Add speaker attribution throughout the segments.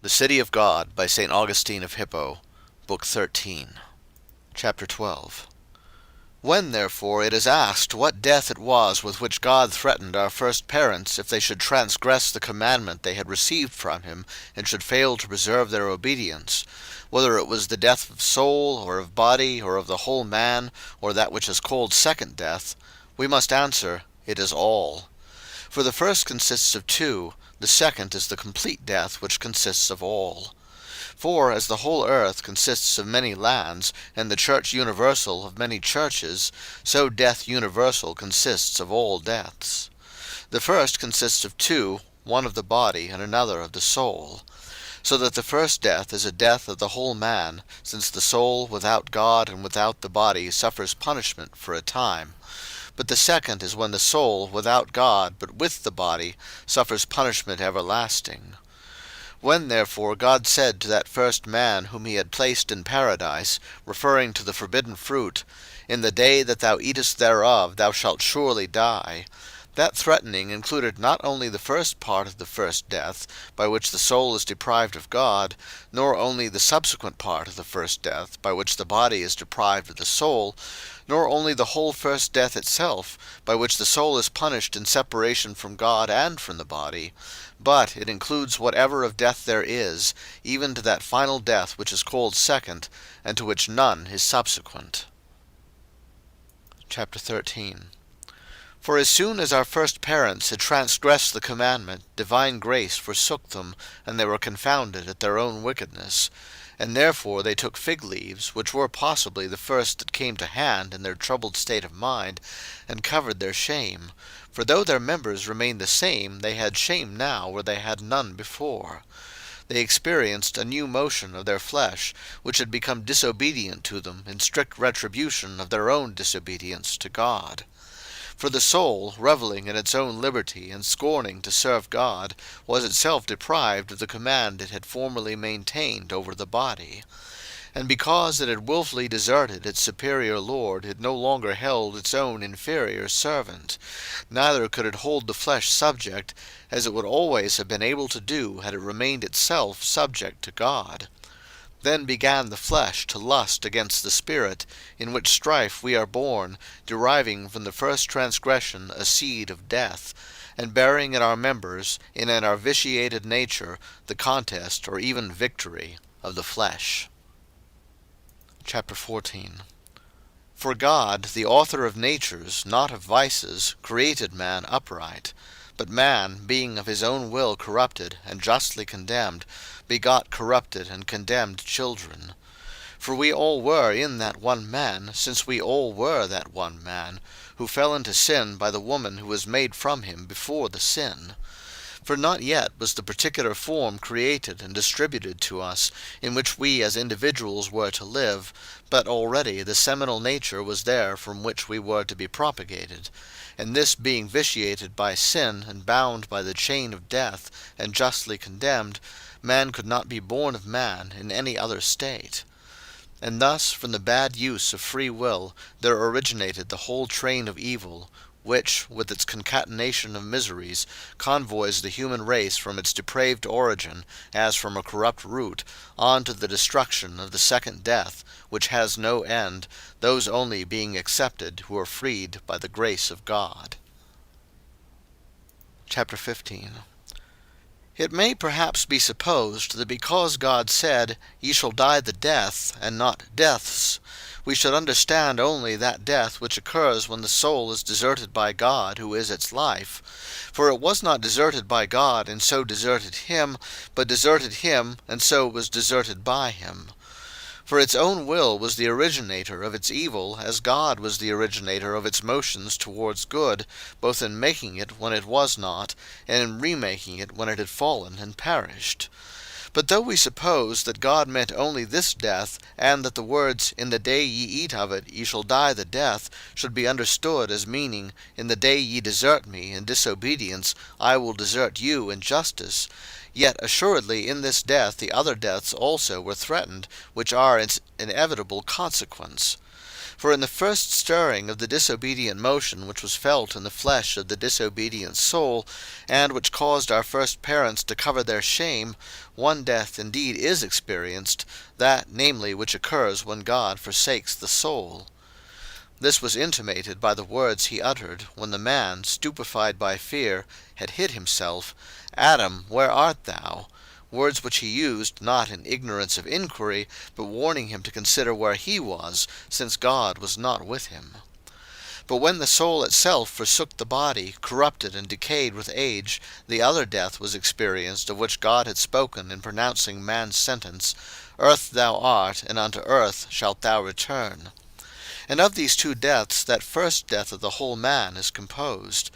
Speaker 1: The City of God, by St. Augustine of Hippo, Book 13. Chapter 12. When therefore it is asked what death it was with which God threatened our first parents, if they should transgress the commandment they had received from him, and should fail to preserve their obedience, whether it was the death of soul, or of body, or of the whole man, or that which is called second death, we must answer, it is all. For the first consists of two, the second is the complete death which consists of all. For as the whole earth consists of many lands, and the church universal of many churches, so death universal consists of all deaths. The first consists of two, one of the body, and another of the soul. So that the first death is a death of the whole man, since the soul without God and without the body suffers punishment for a time. But the second is when the soul, without God, but with the body, suffers punishment everlasting. When therefore God said to that first man whom he had placed in paradise, referring to the forbidden fruit, "In the day that thou eatest thereof thou shalt surely die," that threatening included not only the first part of the first death, by which the soul is deprived of God, nor only the subsequent part of the first death, by which the body is deprived of the soul, nor only the whole first death itself, by which the soul is punished in separation from God and from the body, but it includes whatever of death there is, even to that final death which is called second, and to which none is subsequent. Chapter 13. For as soon as our first parents had transgressed the commandment, divine grace forsook them, and they were confounded at their own wickedness. And therefore they took fig leaves, which were possibly the first that came to hand in their troubled state of mind, and covered their shame. For though their members remained the same, they had shame now where they had none before. They experienced a new motion of their flesh, which had become disobedient to them in strict retribution of their own disobedience to God. For the soul, revelling in its own liberty and scorning to serve God, was itself deprived of the command it had formerly maintained over the body. And because it had wilfully deserted its superior lord, it no longer held its own inferior servant. Neither could it hold the flesh subject, as it would always have been able to do had it remained itself subject to God. Then began the flesh to lust against the Spirit, in which strife we are born, deriving from the first transgression a seed of death, and bearing in our members, and in our vitiated nature, the contest or even victory of the flesh. Chapter 14. For God, the author of natures, not of vices, created man upright. But man, being of his own will corrupted, and justly condemned, begot corrupted and condemned children. For we all were in that one man, since we all were that one man, who fell into sin by the woman who was made from him before the sin. For not yet was the particular form created and distributed to us, in which we as individuals were to live, but already the seminal nature was there from which we were to be propagated. And this being vitiated by sin, and bound by the chain of death, and justly condemned, man could not be born of man in any other state. And thus, from the bad use of free will, there originated the whole train of evil, which, with its concatenation of miseries, convoys the human race from its depraved origin, as from a corrupt root, on to the destruction of the second death, which has no end, those only being excepted who are freed by the grace of God. Chapter 15. It may perhaps be supposed that because God said, "Ye shall die the death," and not deaths, we should understand only that death which occurs when the soul is deserted by God, who is its life. For it was not deserted by God, and so deserted him, but deserted him, and so was deserted by him. For its own will was the originator of its evil, as God was the originator of its motions towards good, both in making it when it was not, and in remaking it when it had fallen and perished. But though we suppose that God meant only this death, and that the words, "In the day ye eat of it, ye shall die the death," should be understood as meaning, "In the day ye desert me in disobedience, I will desert you in justice," yet assuredly in this death the other deaths also were threatened, which are its inevitable consequence. For in the first stirring of the disobedient motion which was felt in the flesh of the disobedient soul, and which caused our first parents to cover their shame, one death indeed is experienced, that namely which occurs when God forsakes the soul. This was intimated by the words he uttered, when the man, stupefied by fear, had hid himself, Adam, where art thou? Words which he used, not in ignorance of inquiry, but warning him to consider where he was, since God was not with him. But when the soul itself forsook the body, corrupted and decayed with age, the other death was experienced of which God had spoken in pronouncing man's sentence, Earth thou art, and unto earth shalt thou return. And of these two deaths that first death of the whole man is composed.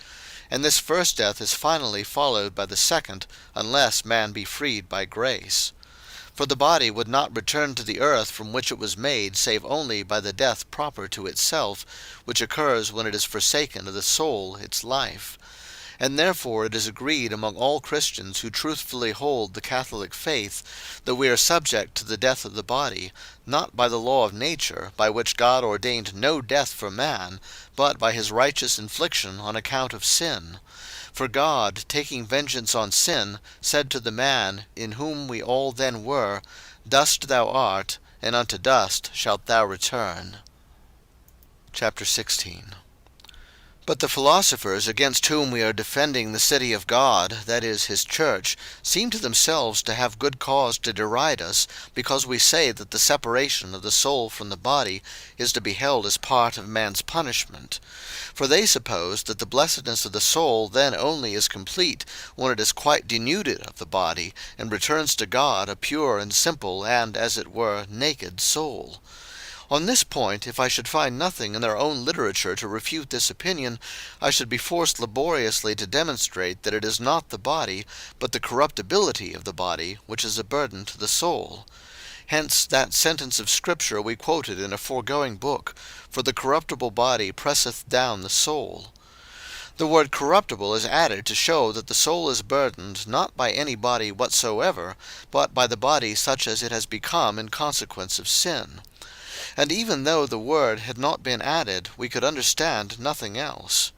Speaker 1: And this first death is finally followed by the second, unless man be freed by grace. For the body would not return to the earth from which it was made, save only by the death proper to itself, which occurs when it is forsaken of the soul its life. And therefore it is agreed among all Christians who truthfully hold the Catholic faith, that we are subject to the death of the body, not by the law of nature, by which God ordained no death for man, but by his righteous infliction on account of sin. For God, taking vengeance on sin, said to the man, in whom we all then were, Dust thou art, and unto dust shalt thou return. Chapter 16. But the philosophers against whom we are defending the city of God, that is, his church, seem to themselves to have good cause to deride us, because we say that the separation of the soul from the body is to be held as part of man's punishment. For they suppose that the blessedness of the soul then only is complete when it is quite denuded of the body, and returns to God a pure and simple and, as it were, naked soul. On this point, if I should find nothing in their own literature to refute this opinion, I should be forced laboriously to demonstrate that it is not the body, but the corruptibility of the body, which is a burden to the soul. Hence that sentence of Scripture we quoted in a foregoing book, For the corruptible body presseth down the soul. The word corruptible is added to show that the soul is burdened not by any body whatsoever, but by the body such as it has become in consequence of sin. And even though the word had not been added, we could understand nothing else.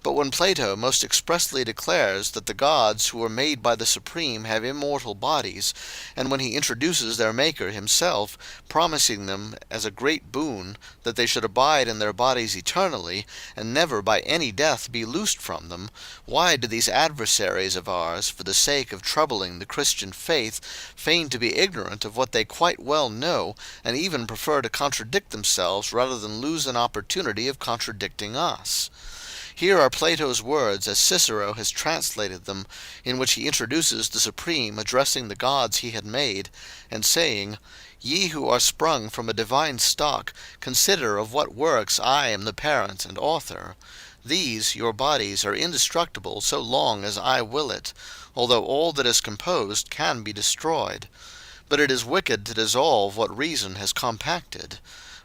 Speaker 1: But when Plato most expressly declares that the gods who were made by the Supreme have immortal bodies, and when he introduces their Maker himself, promising them as a great boon that they should abide in their bodies eternally, and never by any death be loosed from them, why do these adversaries of ours, for the sake of troubling the Christian faith, feign to be ignorant of what they quite well know, and even prefer to contradict themselves rather than lose an opportunity of contradicting us? Here are Plato's words as Cicero has translated them, in which he introduces the Supreme addressing the gods he had made, and saying, Ye who are sprung from a divine stock, consider of what works I am the parent and author. These, your bodies, are indestructible so long as I will it, although all that is composed can be destroyed. But it is wicked to dissolve what reason has compacted.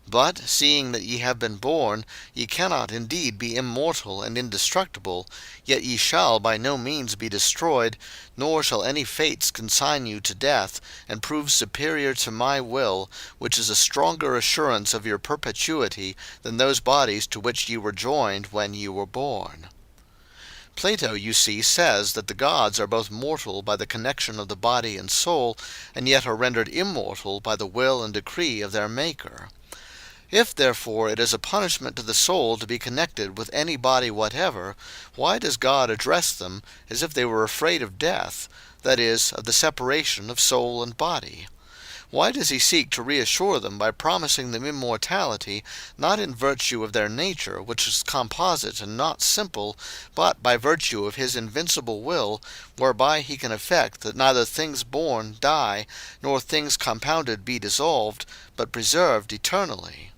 Speaker 1: But, seeing that ye have been born, ye cannot indeed be immortal and indestructible, yet ye shall by no means be destroyed, nor shall any fates consign you to death, and prove superior to my will, which is a stronger assurance of your perpetuity than those bodies to which ye were joined when ye were born. Plato, you see, says that the gods are both mortal by the connection of the body and soul, and yet are rendered immortal by the will and decree of their Maker. If, therefore, it is a punishment to the soul to be connected with any body whatever, why does God address them as if they were afraid of death, that is, of the separation of soul and body? Why does he seek to reassure them by promising them immortality, not in virtue of their nature, which is composite and not simple, but by virtue of his invincible will, whereby he can effect that neither things born die, nor things compounded be dissolved, but preserved eternally?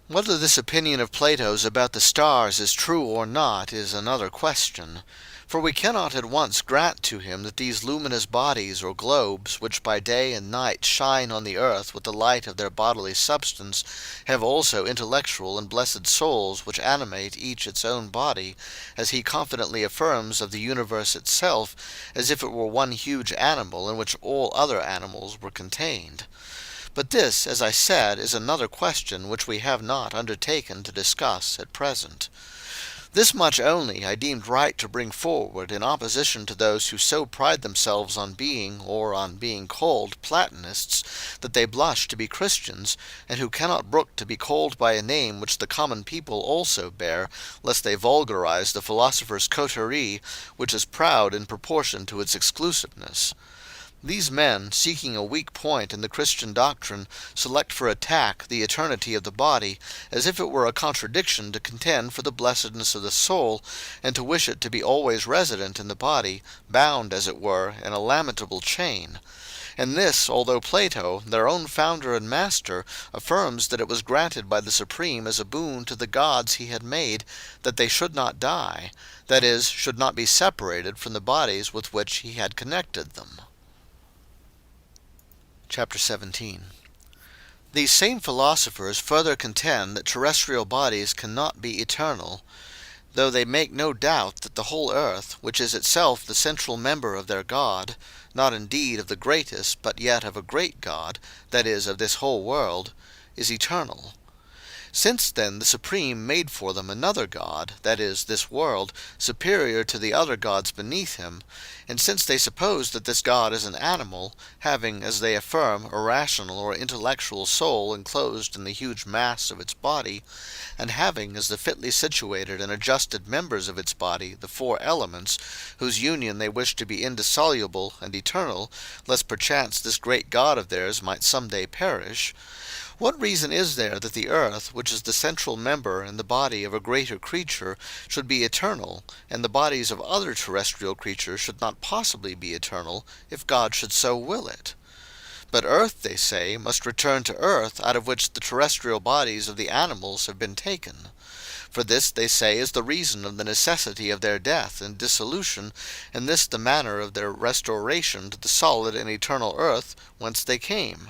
Speaker 1: Whether this opinion of Plato's about the stars is true or not is another question. For we cannot at once grant to him that these luminous bodies or globes, which by day and night shine on the earth with the light of their bodily substance, have also intellectual and blessed souls which animate each its own body, as he confidently affirms of the universe itself, as if it were one huge animal in which all other animals were contained. But this, as I said, is another question which we have not undertaken to discuss at present. This much only I deemed right to bring forward in opposition to those who so pride themselves on being, or on being called, Platonists, that they blush to be Christians, and who cannot brook to be called by a name which the common people also bear, lest they vulgarize the philosopher's coterie, which is proud in proportion to its exclusiveness. These men, seeking a weak point in the Christian doctrine, select for attack the eternity of the body, as if it were a contradiction to contend for the blessedness of the soul, and to wish it to be always resident in the body, bound, as it were, in a lamentable chain. And this, although Plato, their own founder and master, affirms that it was granted by the Supreme as a boon to the gods he had made, that they should not die, that is, should not be separated from the bodies with which he had connected them. Chapter 17. These same philosophers further contend that terrestrial bodies cannot be eternal, though they make no doubt that the whole earth, which is itself the central member of their God, not indeed of the greatest, but yet of a great God, that is, of this whole world, is eternal. Since then the Supreme made for them another God, that is, this world, superior to the other gods beneath him, and since they suppose that this God is an animal, having, as they affirm, a rational or intellectual soul enclosed in the huge mass of its body, and having, as the fitly situated and adjusted members of its body, the four elements, whose union they wish to be indissoluble and eternal, lest perchance this great God of theirs might some day perish, what reason is there that the earth, which is the central member in the body of a greater creature, should be eternal, and the bodies of other terrestrial creatures should not possibly be eternal, if God should so will it? But earth, they say, must return to earth, out of which the terrestrial bodies of the animals have been taken. For this, they say, is the reason of the necessity of their death and dissolution, and this the manner of their restoration to the solid and eternal earth whence they came.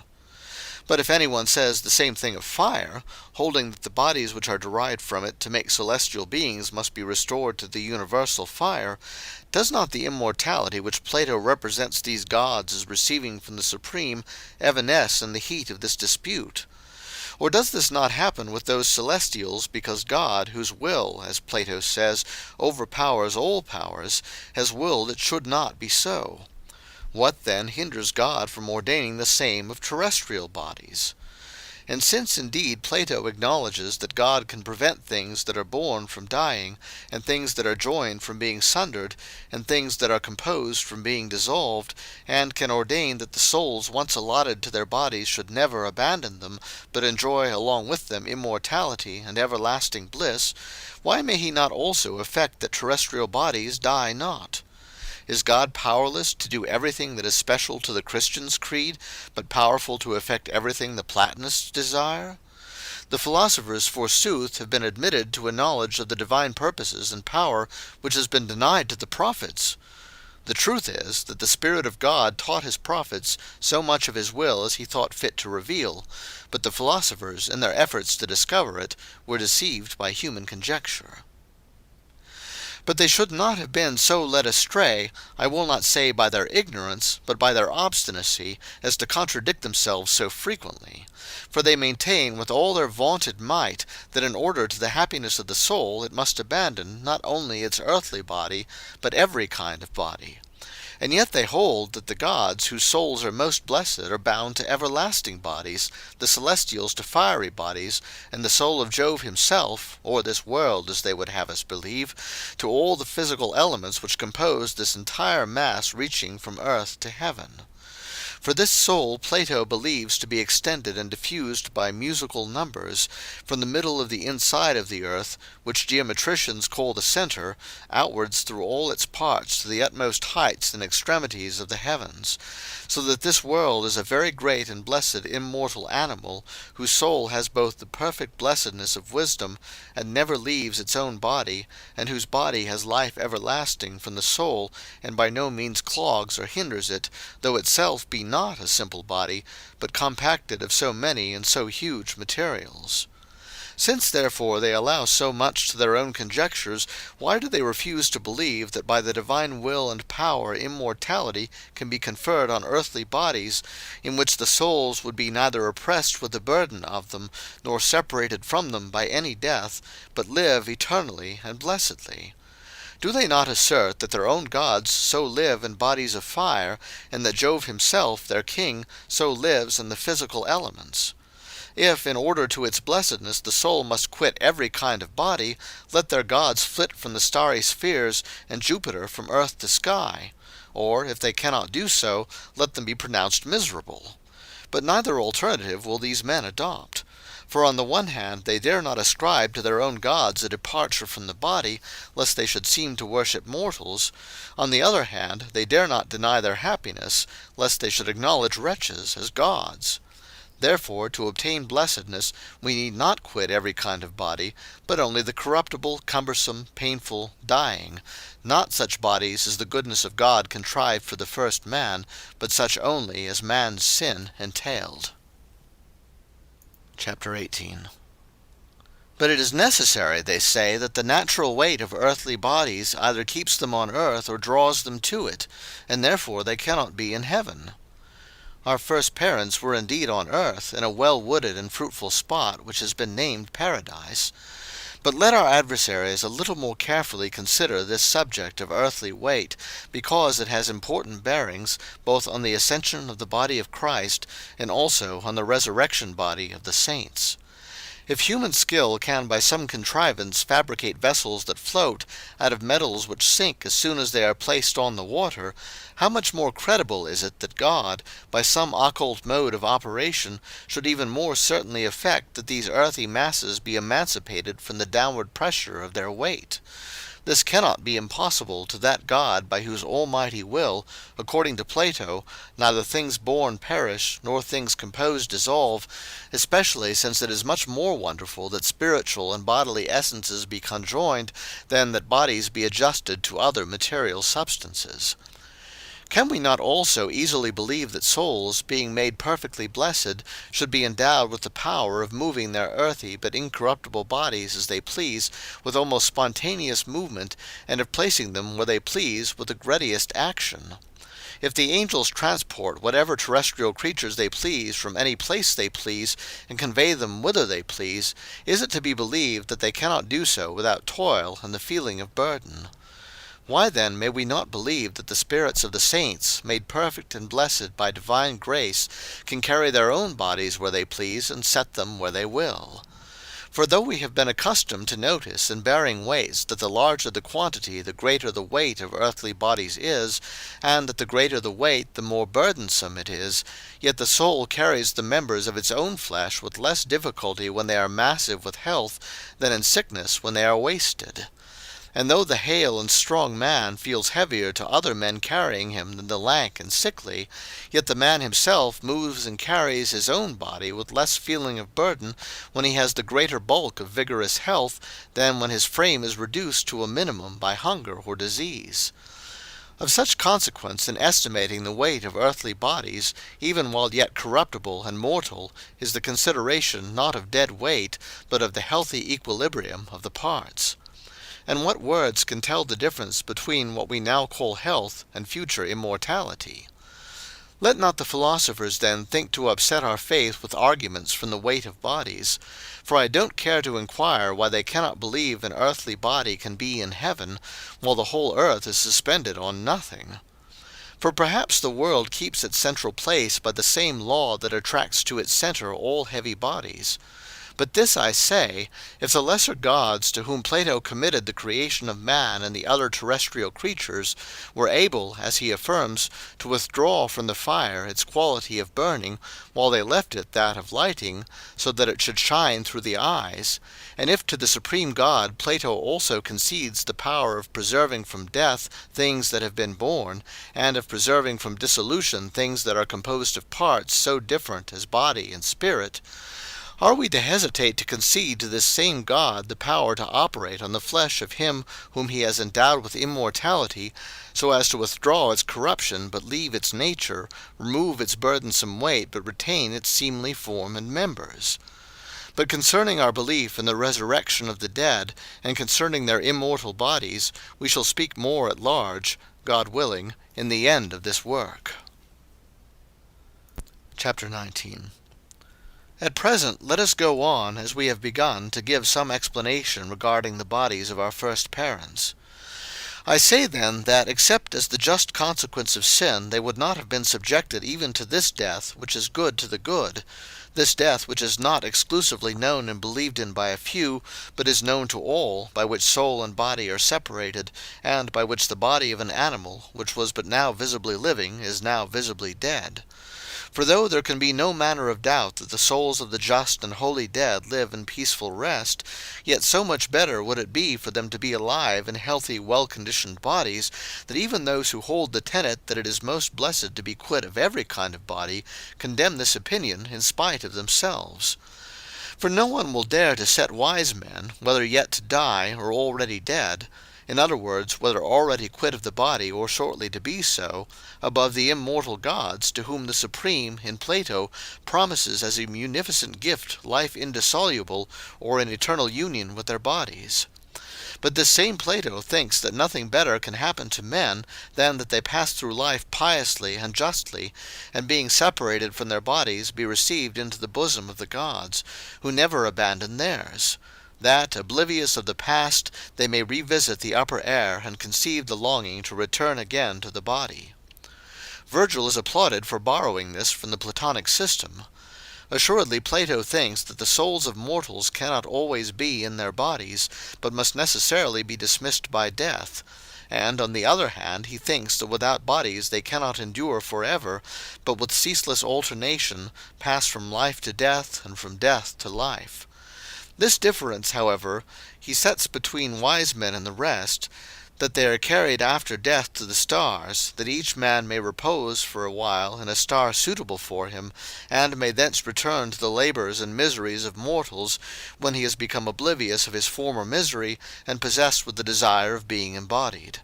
Speaker 1: But if anyone says the same thing of fire, holding that the bodies which are derived from it to make celestial beings must be restored to the universal fire, does not the immortality which Plato represents these gods as receiving from the Supreme evanesce in the heat of this dispute? Or does this not happen with those celestials, because God, whose will, as Plato says, overpowers all powers, has willed it should not be so? What, then, hinders God from ordaining the same of terrestrial bodies? And since indeed Plato acknowledges that God can prevent things that are born from dying, and things that are joined from being sundered, and things that are composed from being dissolved, and can ordain that the souls once allotted to their bodies should never abandon them, but enjoy along with them immortality and everlasting bliss, why may he not also effect that terrestrial bodies die not? Is God powerless to do everything that is special to the Christian's creed, but powerful to effect everything the Platonists desire? The philosophers, forsooth, have been admitted to a knowledge of the divine purposes and power which has been denied to the prophets. The truth is that the Spirit of God taught his prophets so much of his will as he thought fit to reveal, but the philosophers, in their efforts to discover it, were deceived by human conjecture. But they should not have been so led astray, I will not say by their ignorance, but by their obstinacy, as to contradict themselves so frequently. For they maintain with all their vaunted might that in order to the happiness of the soul it must abandon not only its earthly body, but every kind of body. And yet they hold that the gods, whose souls are most blessed, are bound to everlasting bodies, the celestials to fiery bodies, and the soul of Jove himself, or this world as they would have us believe, to all the physical elements which compose this entire mass reaching from earth to heaven. For this soul Plato believes to be extended and diffused by musical numbers, from the middle of the inside of the earth, which geometricians call the centre, outwards through all its parts to the utmost heights and extremities of the heavens, so that this world is a very great and blessed immortal animal, whose soul has both the perfect blessedness of wisdom, and never leaves its own body, and whose body has life everlasting from the soul, and by no means clogs or hinders it, though itself be not a simple body, but compacted of so many and so huge materials. Since therefore they allow so much to their own conjectures, why do they refuse to believe that by the divine will and power immortality can be conferred on earthly bodies, in which the souls would be neither oppressed with the burden of them, nor separated from them by any death, but live eternally and blessedly? Do they not assert that their own gods so live in bodies of fire, and that Jove himself, their king, so lives in the physical elements? If, in order to its blessedness, the soul must quit every kind of body, let their gods flit from the starry spheres, and Jupiter from earth to sky. Or, if they cannot do so, let them be pronounced miserable. But neither alternative will these men adopt. For on the one hand they dare not ascribe to their own gods a departure from the body, lest they should seem to worship mortals. On the other hand they dare not deny their happiness, lest they should acknowledge wretches as gods. Therefore, to obtain blessedness, we need not quit every kind of body, but only the corruptible, cumbersome, painful, dying; not such bodies as the goodness of God contrived for the first man, but such only as man's sin entailed. Chapter 18. But it is necessary, they say, that the natural weight of earthly bodies either keeps them on earth or draws them to it, and therefore they cannot be in heaven. Our first parents were indeed on earth, in a well-wooded and fruitful spot, which has been named Paradise. But let our adversaries a little more carefully consider this subject of earthly weight, because it has important bearings, both on the ascension of the body of Christ, and also on the resurrection body of the saints. If human skill can by some contrivance fabricate vessels that float, out of metals which sink as soon as they are placed on the water, how much more credible is it that God, by some occult mode of operation, should even more certainly effect that these earthy masses be emancipated from the downward pressure of their weight? This cannot be impossible to that God by whose almighty will, according to Plato, neither things born perish, nor things composed dissolve, especially since it is much more wonderful that spiritual and bodily essences be conjoined, than that bodies be adjusted to other material substances. Can we not also easily believe that souls, being made perfectly blessed, should be endowed with the power of moving their earthy but incorruptible bodies as they please, with almost spontaneous movement, and of placing them where they please with the readiest action? If the angels transport whatever terrestrial creatures they please from any place they please, and convey them whither they please, is it to be believed that they cannot do so without toil and the feeling of burden? Why then may we not believe that the spirits of the saints, made perfect and blessed by divine grace, can carry their own bodies where they please, and set them where they will? For though we have been accustomed to notice in bearing weights that the larger the quantity the greater the weight of earthly bodies is, and that the greater the weight the more burdensome it is, yet the soul carries the members of its own flesh with less difficulty when they are massive with health than in sickness when they are wasted. And though the hale and strong man feels heavier to other men carrying him than the lank and sickly, yet the man himself moves and carries his own body with less feeling of burden when he has the greater bulk of vigorous health than when his frame is reduced to a minimum by hunger or disease. Of such consequence in estimating the weight of earthly bodies, even while yet corruptible and mortal, is the consideration not of dead weight, but of the healthy equilibrium of the parts. And what words can tell the difference between what we now call health and future immortality? Let not the philosophers then think to upset our faith with arguments from the weight of bodies, for I don't care to inquire why they cannot believe an earthly body can be in heaven, while the whole earth is suspended on nothing. For perhaps the world keeps its central place by the same law that attracts to its center all heavy bodies. But this I say, if the lesser gods to whom Plato committed the creation of man and the other terrestrial creatures were able, as he affirms, to withdraw from the fire its quality of burning, while they left it that of lighting, so that it should shine through the eyes, and if to the supreme God Plato also concedes the power of preserving from death things that have been born, and of preserving from dissolution things that are composed of parts so different as body and spirit, are we to hesitate to concede to this same God the power to operate on the flesh of him whom he has endowed with immortality, so as to withdraw its corruption but leave its nature, remove its burdensome weight but retain its seemly form and members? But concerning our belief in the resurrection of the dead, and concerning their immortal bodies, we shall speak more at large, God willing, in the end of this work. Chapter 19. At present let us go on, as we have begun, to give some explanation regarding the bodies of our first parents. I say then that, except as the just consequence of sin, they would not have been subjected even to this death, which is good to the good, this death which is not exclusively known and believed in by a few, but is known to all, by which soul and body are separated, and by which the body of an animal, which was but now visibly living, is now visibly dead. For though there can be no manner of doubt that the souls of the just and holy dead live in peaceful rest, yet so much better would it be for them to be alive in healthy, well-conditioned bodies, that even those who hold the tenet that it is most blessed to be quit of every kind of body condemn this opinion in spite of themselves. For no one will dare to set wise men, whether yet to die or already dead, in other words, whether already quit of the body or shortly to be so, above the immortal gods, to whom the Supreme, in Plato, promises as a munificent gift life indissoluble, or in eternal union with their bodies. But this same Plato thinks that nothing better can happen to men than that they pass through life piously and justly, and being separated from their bodies be received into the bosom of the gods, who never abandon theirs, that, oblivious of the past, they may revisit the upper air and conceive the longing to return again to the body. Virgil is applauded for borrowing this from the Platonic system. Assuredly Plato thinks that the souls of mortals cannot always be in their bodies, but must necessarily be dismissed by death, and on the other hand he thinks that without bodies they cannot endure forever, but with ceaseless alternation pass from life to death and from death to life. This difference, however, he sets between wise men and the rest, that they are carried after death to the stars, that each man may repose for a while in a star suitable for him, and may thence return to the labors and miseries of mortals, when he has become oblivious of his former misery, and possessed with the desire of being embodied.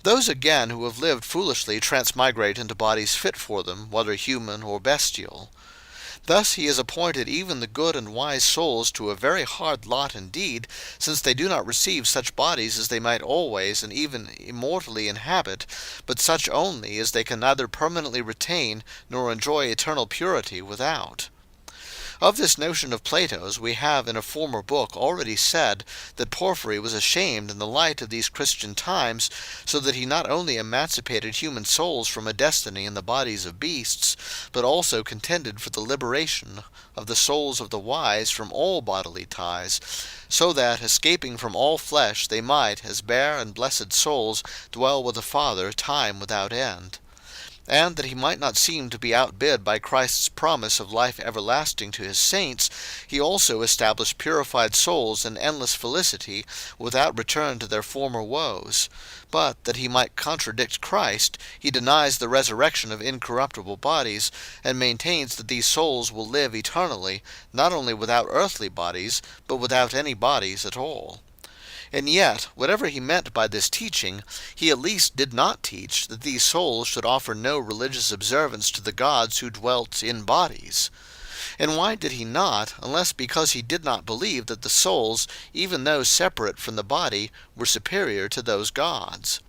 Speaker 1: Those again who have lived foolishly transmigrate into bodies fit for them, whether human or bestial. Thus he has appointed even the good and wise souls to a very hard lot indeed, since they do not receive such bodies as they might always and even immortally inhabit, but such only as they can neither permanently retain nor enjoy eternal purity without. Of this notion of Plato's we have in a former book already said that Porphyry was ashamed in the light of these Christian times, so that he not only emancipated human souls from a destiny in the bodies of beasts, but also contended for the liberation of the souls of the wise from all bodily ties, so that, escaping from all flesh, they might, as bare and blessed souls, dwell with the Father time without end. And that he might not seem to be outbid by Christ's promise of life everlasting to his saints, he also established purified souls in endless felicity, without return to their former woes. But that he might contradict Christ, he denies the resurrection of incorruptible bodies, and maintains that these souls will live eternally, not only without earthly bodies, but without any bodies at all. And yet, whatever he meant by this teaching, he at least did not teach that these souls should offer no religious observance to the gods who dwelt in bodies. And why did he not, unless because he did not believe that the souls, even those separate from the body, were superior to those gods?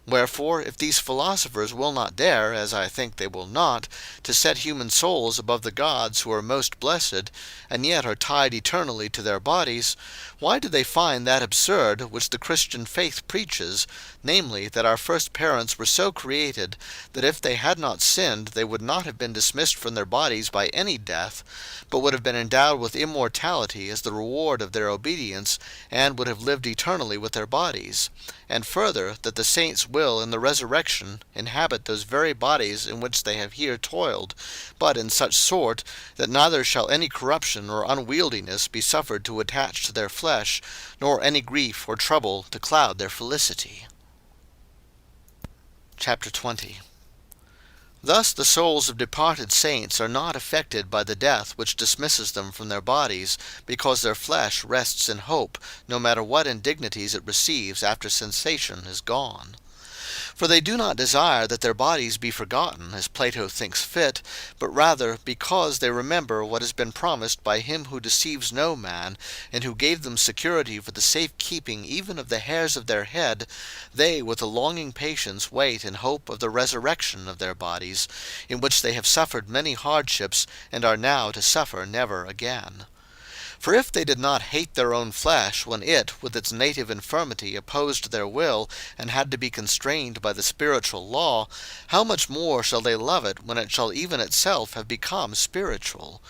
Speaker 1: Wherefore, if these philosophers will not dare, as I think they will not, to set human souls above the gods who are most blessed, and yet are tied eternally to their bodies, why do they find that absurd which the Christian faith preaches, namely, that our first parents were so created, that if they had not sinned they would not have been dismissed from their bodies by any death, but would have been endowed with immortality as the reward of their obedience, and would have lived eternally with their bodies? And further, that the saints will in the resurrection inhabit those very bodies in which they have here toiled, but in such sort that neither shall any corruption or unwieldiness be suffered to attach to their flesh, nor any grief or trouble to cloud their felicity. Chapter 20. Thus the souls of departed saints are not affected by the death which dismisses them from their bodies, because their flesh rests in hope, no matter what indignities it receives after sensation is gone. For they do not desire that their bodies be forgotten, as Plato thinks fit, but rather because they remember what has been promised by him who deceives no man, and who gave them security for the safe keeping even of the hairs of their head, they with a longing patience wait in hope of the resurrection of their bodies, in which they have suffered many hardships, and are now to suffer never again. For if they did not hate their own flesh, when it, with its native infirmity, opposed their will, and had to be constrained by the spiritual law, how much more shall they love it, when it shall even itself have become spiritual?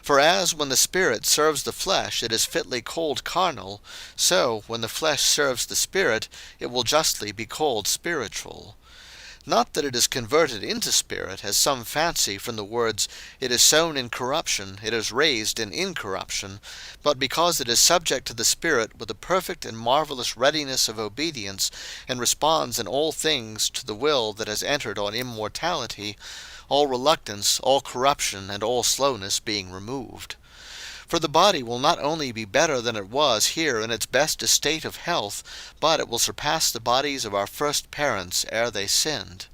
Speaker 1: For as when the Spirit serves the flesh, it is fitly called carnal, so, when the flesh serves the Spirit, it will justly be called spiritual. Not that it is converted into spirit, as some fancy from the words, "It is sown in corruption, it is raised in incorruption," but because it is subject to the Spirit with a perfect and marvelous readiness of obedience, and responds in all things to the will that has entered on immortality, all reluctance, all corruption, and all slowness being removed. For the body will not only be better than it was here in its best estate of health, but it will surpass the bodies of our first parents ere they sinned.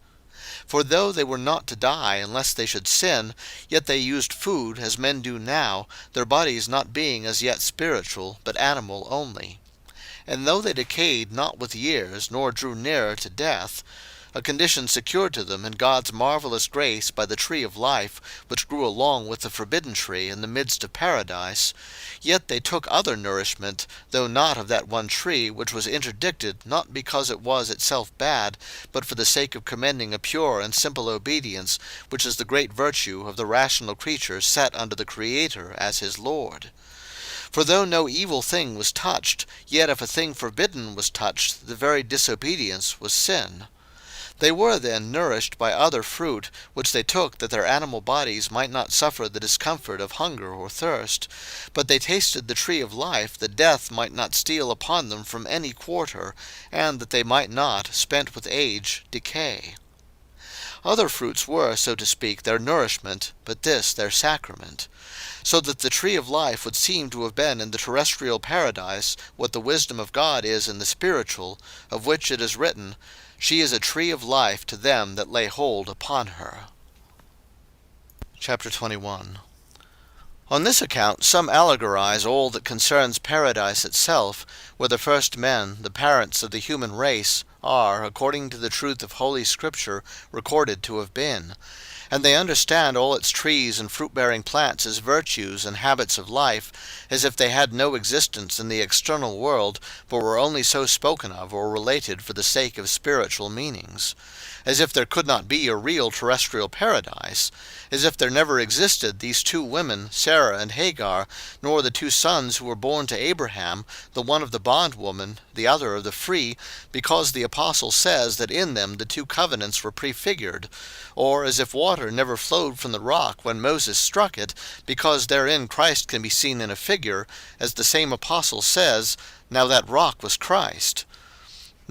Speaker 1: For though they were not to die unless they should sin, yet they used food as men do now, their bodies not being as yet spiritual, but animal only. And though they decayed not with years, nor drew nearer to death, a condition secured to them in God's marvelous grace by the tree of life, which grew along with the forbidden tree in the midst of paradise, yet they took other nourishment, though not of that one tree, which was interdicted, not because it was itself bad, but for the sake of commending a pure and simple obedience, which is the great virtue of the rational creature set under the Creator as his Lord. For though no evil thing was touched, yet if a thing forbidden was touched, the very disobedience was sin. They were then nourished by other fruit, which they took that their animal bodies might not suffer the discomfort of hunger or thirst. But they tasted the tree of life, that death might not steal upon them from any quarter, and that they might not, spent with age, decay. Other fruits were, so to speak, their nourishment, but this their sacrament. So that the tree of life would seem to have been in the terrestrial paradise what the wisdom of God is in the spiritual, of which it is written, "She is a tree of life to them that lay hold upon her." Chapter 21. On this account some allegorize all that concerns paradise itself, where the first men, the parents of the human race, are, according to the truth of Holy Scripture, recorded to have been. And they understand all its trees and fruit-bearing plants as virtues and habits of life, as if they had no existence in the external world, but were only so spoken of or related for the sake of spiritual meanings. As if there could not be a real terrestrial paradise, as if there never existed these two women, Sarah and Hagar, nor the two sons who were born to Abraham, the one of the bondwoman, the other of the free, because the apostle says that in them the two covenants were prefigured, or as if water never flowed from the rock when Moses struck it, because therein Christ can be seen in a figure, as the same apostle says, "Now that rock was Christ."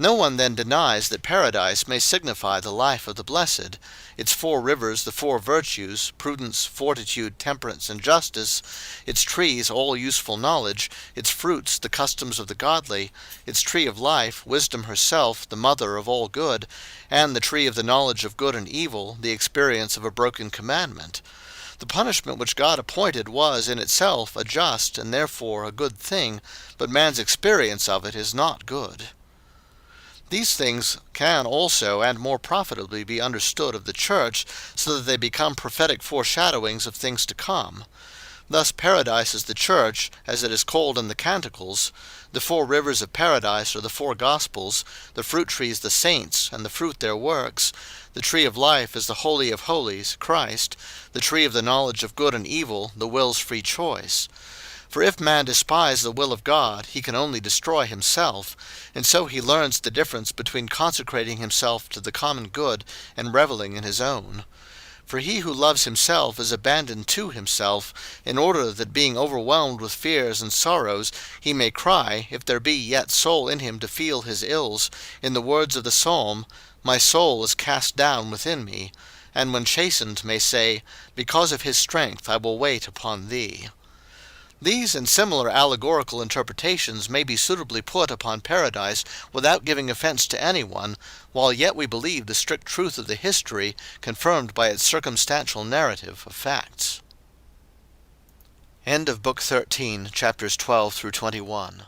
Speaker 1: No one then denies that paradise may signify the life of the blessed, its four rivers the four virtues, prudence, fortitude, temperance, and justice, its trees all useful knowledge, its fruits the customs of the godly, its tree of life, wisdom herself, the mother of all good, and the tree of the knowledge of good and evil, the experience of a broken commandment. The punishment which God appointed was in itself a just and therefore a good thing, but man's experience of it is not good. These things can also and more profitably be understood of the Church, so that they become prophetic foreshadowings of things to come. Thus paradise is the Church, as it is called in the Canticles. The four rivers of paradise are the four Gospels, the fruit trees the saints, and the fruit their works. The tree of life is the Holy of Holies, Christ. The tree of the knowledge of good and evil, the will's free choice. For if man despise the will of God, he can only destroy himself, and so he learns the difference between consecrating himself to the common good and reveling in his own. For he who loves himself is abandoned to himself, in order that being overwhelmed with fears and sorrows, he may cry, if there be yet soul in him to feel his ills, in the words of the psalm, "My soul is cast down within me," and when chastened may say, "Because of his strength I will wait upon thee." These and similar allegorical interpretations may be suitably put upon paradise without giving offense to anyone, while yet we believe the strict truth of the history confirmed by its circumstantial narrative of facts. End of Book 13, chapters 12 through 21.